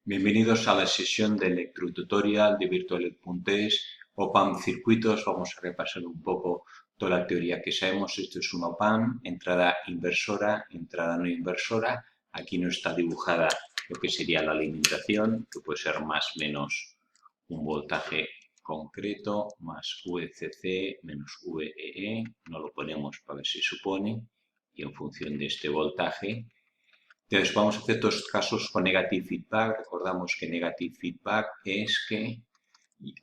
Bienvenidos a la sesión de electrotutorial de Virtualet.es, OPAMP circuitos. Vamos a repasar un poco toda la teoría que sabemos. Esto es un OPAMP, entrada inversora, entrada no inversora. Aquí no está dibujada lo que sería la alimentación, que puede ser más o menos un voltaje concreto, más VCC menos VEE. No lo ponemos para ver si supone. Y en función de este voltaje, entonces vamos a hacer estos casos con negative feedback. Recordamos que negative feedback es que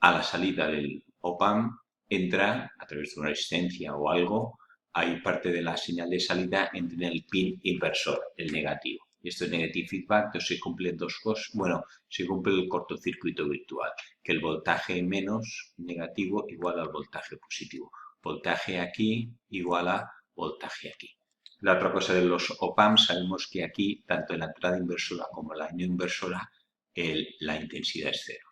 a la salida del OPAMP entra a través de una resistencia o algo, hay parte de la señal de salida entre el pin inversor, el negativo. Y esto es negative feedback, entonces se cumplen dos cosas. Bueno, se cumple el cortocircuito virtual, que el voltaje menos negativo igual al voltaje positivo. Voltaje aquí igual a voltaje aquí. La otra cosa de los OPAMP, sabemos que aquí, tanto en la entrada inversora como en la no inversora, la intensidad es cero.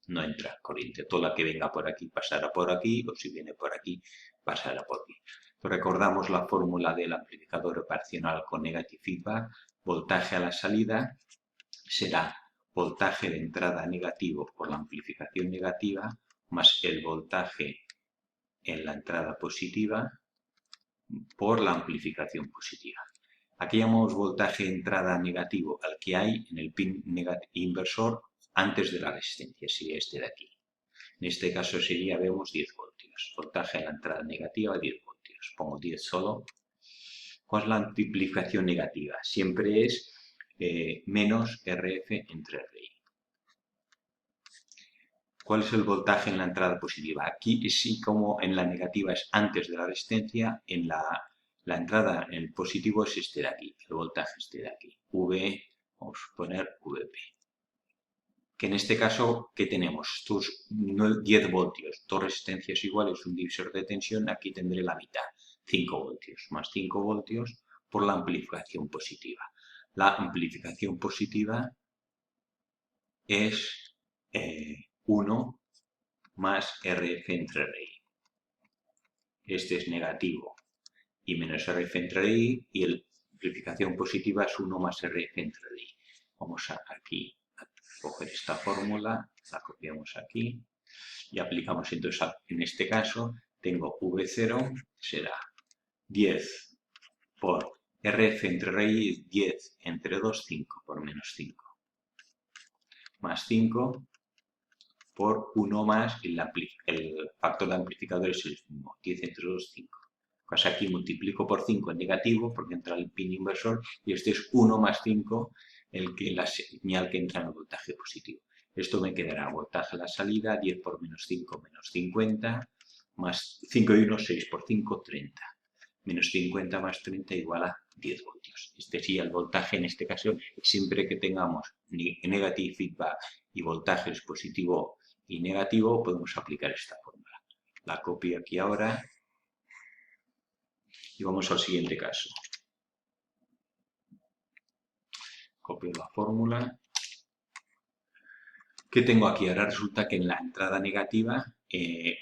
No entra corriente. Toda la que venga por aquí pasará por aquí, o si viene por aquí, pasará por aquí. Entonces, recordamos la fórmula del amplificador operacional con negative feedback. Voltaje a la salida será voltaje de entrada negativo por la amplificación negativa más el voltaje en la entrada positiva por la amplificación positiva. Aquí llamamos voltaje de entrada negativo al que hay en el pin inversor antes de la resistencia, sería este de aquí. En este caso sería, vemos 10 voltios. Voltaje de la entrada negativa, 10 voltios. Pongo 10 solo. ¿Cuál es la amplificación negativa? Siempre es menos RF entre RI. ¿Cuál es el voltaje en la entrada positiva? Aquí sí, como en la negativa es antes de la resistencia, en la entrada en el positivo es este de aquí, el voltaje este de aquí. V, vamos a poner VP. Que en este caso, ¿qué tenemos? Estos 10 voltios, dos resistencias iguales, un divisor de tensión, aquí tendré la mitad, 5 voltios, más 5 voltios por la amplificación positiva. La amplificación positiva es 1 más RF entre RI. Este es negativo y menos RF entre RI, y la amplificación positiva es 1 más RF entre RI. Vamos aquí a coger esta fórmula, la copiamos aquí y aplicamos. Entonces, en este caso, tengo V0, será 10 por RF entre RI, 10 entre 2, 5 por menos 5. Más 5 por 1 más, el factor de amplificador es el mismo, 10 entre 2, 5. Pues aquí multiplico por 5 en negativo, porque entra el pin inversor, y este es 1 más 5, la señal que entra en el voltaje positivo. Esto me quedará voltaje a la salida, 10 por menos 5, menos 50, más 5 y 1, 6 por 5, 30. Menos 50 más 30 igual a 10 voltios. Este sí, el voltaje en este caso, siempre que tengamos negative feedback y voltajes positivo y negativo, podemos aplicar esta fórmula. La copio aquí ahora y vamos al siguiente caso. Copio la fórmula. ¿Qué tengo aquí? Ahora resulta que en la entrada negativa,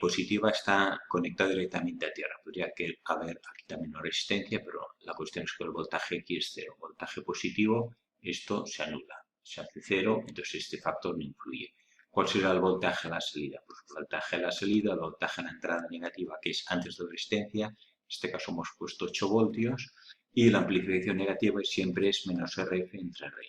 positiva, está conectada directamente a tierra. Podría haber aquí también una resistencia, pero la cuestión es que el voltaje aquí es cero. Voltaje positivo, esto se anula, se hace cero, entonces este factor no influye. ¿Cuál será el voltaje a la salida? Pues el voltaje a la salida, el voltaje a la entrada negativa, que es antes de la resistencia, en este caso hemos puesto 8 voltios, y la amplificación negativa siempre es menos RF entre RI.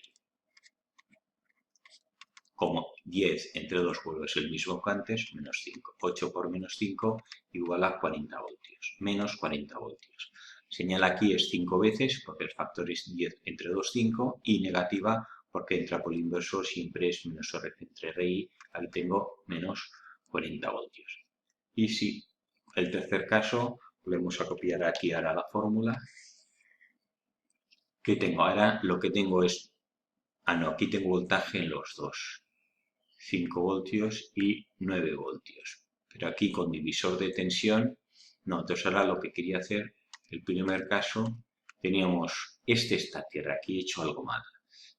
Como 10 entre 2 vuelve a ser el mismo que antes, menos 5. 8 por menos 5 igual a 40 voltios, menos 40 voltios. Señal aquí es 5 veces, porque el factor es 10 entre 2, 5, y negativa, porque entra por el inversor, siempre es menos RF entre RI, aquí tengo menos 40 voltios. Y si el tercer caso, volvemos a copiar aquí ahora la fórmula. ¿Qué tengo? Ahora lo que tengo es, no, aquí tengo voltaje en los dos. 5 voltios y 9 voltios. Pero aquí con divisor de tensión, no. Entonces ahora lo que quería hacer, el primer caso, teníamos, está a tierra, aquí he hecho algo mal.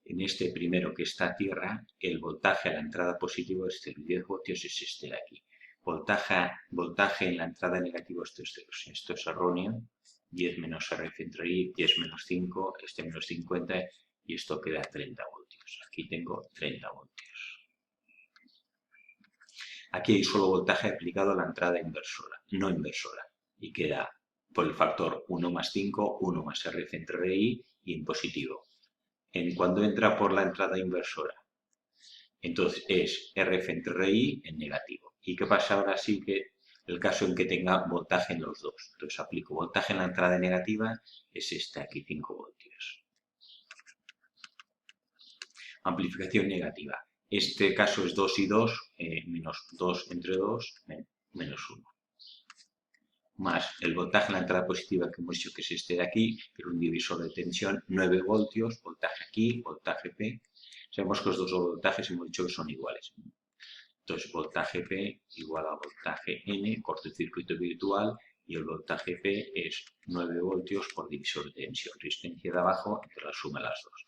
En este primero que está a tierra, el voltaje a la entrada positiva es 10 voltios, es este de aquí. Voltaje en la entrada negativa, esto es erróneo. 10 menos RF entre I, 10 menos 5, este menos 50, y esto queda 30 voltios. Aquí tengo 30 voltios. Aquí hay solo voltaje aplicado a la entrada inversora, no inversora, y queda por el factor 1 más 5, 1 más RF entre RI y en positivo. Cuando entra por la entrada inversora, entonces es RF entre RI en negativo. ¿Y qué pasa ahora sí que el caso en que tenga voltaje en los dos? Entonces aplico voltaje en la entrada negativa, es este aquí, 5 voltios. Amplificación negativa. Este caso es 2 y 2, menos 2 entre 2, menos 1. Más el voltaje en la entrada positiva que hemos dicho que es este de aquí, pero un divisor de tensión, 9 voltios, voltaje aquí, voltaje P. Sabemos que los dos voltajes hemos dicho que son iguales. Entonces, voltaje P igual a voltaje N, cortocircuito virtual, y el voltaje P es 9 voltios por divisor de tensión. Resistencia de abajo entre la suma de las dos.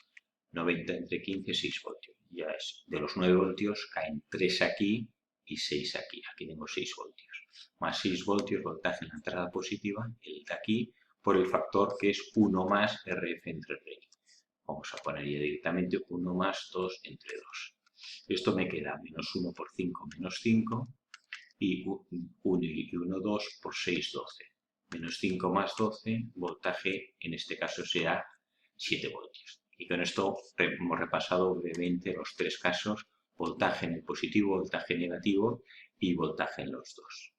90 entre 15, 6 voltios. Ya es, de los 9 voltios caen 3 aquí y 6 aquí. Aquí tengo 6 voltios. Más 6 voltios, voltaje en la entrada positiva, el de aquí, por el factor que es 1 más RF entre RI. Vamos a poner ya directamente 1 más 2 entre 2. Esto me queda menos 1 por 5, menos 5, y 1 y 1, 2 por 6, 12. Menos 5 más 12, voltaje en este caso será 7 voltios. Y con esto hemos repasado brevemente los tres casos, voltaje en el positivo, voltaje negativo y voltaje en los dos.